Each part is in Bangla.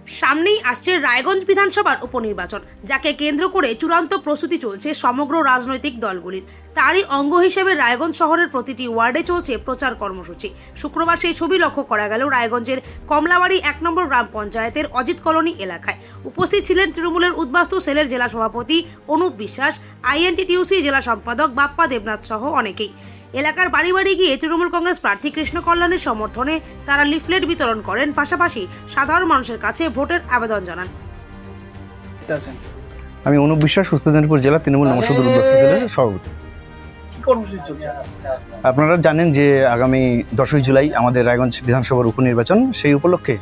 সামনেই আসছে রায়গঞ্জ বিধানসভার উপনির্বাচন, যাকে কেন্দ্র করে চূড়ান্ত প্রস্তুতি চলছে সমগ্র রাজনৈতিক দলগুলির। তারই অঙ্গ হিসেবে রায়গঞ্জ শহরের প্রতিটি ওয়ার্ডে চলছে প্রচার কর্মসূচি। শুক্রবার সেই ছবি লক্ষ্য করা গেল রায়গঞ্জের কমলাবাড়ি 1 নম্বর গ্রাম পঞ্চায়েতের অজিত কলোনি এলাকায়। উপস্থিত ছিলেন তৃণমূলের উদ্বাস্তু সেলের জেলা সভাপতি অনুপ বিশ্বাস, আইএনটিটিউসি জেলা সম্পাদক বাপ্পা দেবনাথ সহ অনেকেই। এলাকার বাড়ি বাড়ি গিয়ে তৃণমূল কংগ্রেস প্রার্থী কৃষ্ণ কল্যাণের সমর্থনে তারা লিফলেট বিতরণ করেন, পাশাপাশি সাধারণ মানুষের কাছে ভোটের আবেদন জানান। আমি অনুপ বিশ্বাস, উত্তর দিনাজপুর জেলা তৃণমূল নমস্কার উদ্বাস্তু সেলের সভাপতি। আপনারা জানেন যে আগামী 10ই জুলাই আমাদের রায়গঞ্জ বিধানসভার উপনির্বাচন। সেই উপলক্ষে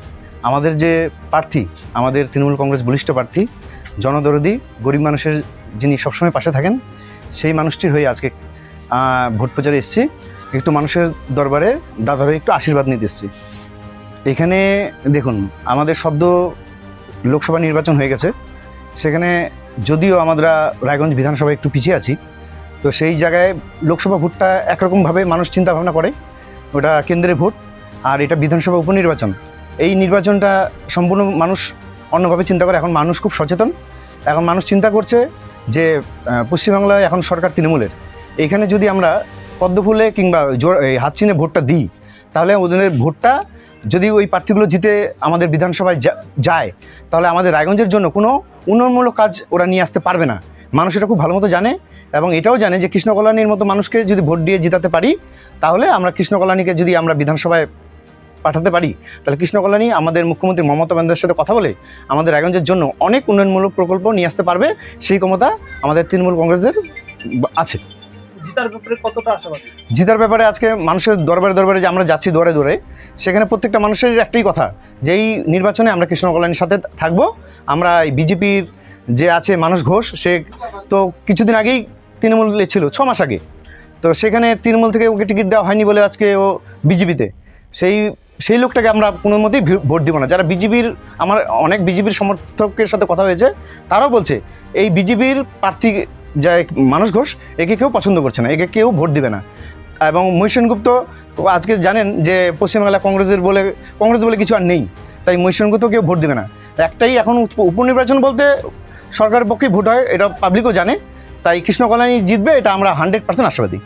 আমাদের যে প্রার্থী, আমাদের তৃণমূল কংগ্রেস বলিষ্ঠ প্রার্থী, জনদরদি, গরিব মানুষের যিনি সবসময় পাশে থাকেন, সেই মানুষটির হয়ে আজকে ভোট প্রচারে এসেছি। একটু মানুষের দরবারে দাদার একটু আশীর্বাদ নিতে এসেছি। এখানে দেখুন, আমাদের সদ্য লোকসভা নির্বাচন হয়ে গেছে। সেখানে যদিও আমরা রায়গঞ্জ বিধানসভায় একটু পিছিয়ে আছি, তো সেই জায়গায় লোকসভা ভোটটা একরকমভাবে মানুষ চিন্তা ভাবনা করে, ওটা কেন্দ্রের ভোট, আর এটা বিধানসভা উপনির্বাচন। এই নির্বাচনটা সম্পূর্ণ মানুষ অন্যভাবে চিন্তা করে। এখন মানুষ খুব সচেতন। এখন মানুষ চিন্তা করছে যে পশ্চিমবাংলায় এখন সরকার তৃণমূলের, এইখানে যদি আমরা পদ্মফুলে কিংবা হাত চিনে ভোটটা দিই, তাহলে ওদের ভোটটা যদি ওই প্রার্থীগুলো জিতে আমাদের বিধানসভায় যায়, তাহলে আমাদের রায়গঞ্জের জন্য কোনো উন্নয়নমূলক কাজ ওরা নিয়ে আসতে পারবে না। মানুষ এটা খুব ভালো মতো জানে, এবং এটাও জানে যে কৃষ্ণ কল্যাণীর মতো মানুষকে যদি ভোট দিয়ে জিতাতে পারি, তাহলে আমরা কৃষ্ণ কল্যাণীকে যদি আমরা বিধানসভায় পাঠাতে পারি, তাহলে কৃষ্ণ কল্যাণী আমাদের মুখ্যমন্ত্রী মমতা বন্দ্যোপাধ্যায়ের সাথে কথা বলে আমাদের রায়গঞ্জের জন্য অনেক উন্নয়নমূলক প্রকল্প নিয়ে আসতে পারবে। সেই ক্ষমতা আমাদের তৃণমূল কংগ্রেসের আছে। জিতার ব্যাপারে কতটা আশাবাদী? জিতার ব্যাপারে আজকে মানুষের দরবারে যে আমরা যাচ্ছি দৌড়ে দৌড়ে, সেখানে প্রত্যেকটা মানুষের একটাই কথা, যে এই নির্বাচনে আমরা কৃষ্ণ কল্যাণীর সাথে থাকবো। আমরা বিজেপির যে আছে মানস ঘোষ, সে তো কিছুদিন আগেই তৃণমূলে ছিল, 6 মাস আগে। তো সেখানে তৃণমূল থেকে ওকে টিকিট দেওয়া হয়নি বলে আজকে ও বিজেপিতে। সেই লোকটাকে আমরা কোনো মতেই ভোট দিব না। যারা বিজেপির, আমার অনেক বিজেপির সমর্থকের সাথে কথা হয়েছে, তারাও বলছে এই বিজেপির প্রার্থী যা মানস ঘোষ, একে কেউ পছন্দ করছে না, একে কেউ ভোট দিবে না। এবং মহিষেন গুপ্ত আজকে জানেন যে পশ্চিমবাংলা কংগ্রেস বলে কিছু আর নেই, তাই মহিষেন গুপ্ত কেউ ভোট দিবে না। একটাই এখন উপনির্বাচন বলতে সরকারের পক্ষেই ভোট হয়, এটা পাবলিকও জানে। তাই কৃষ্ণ কল্যাণী জিতবে, এটা আমরা 100% আশাবাদী।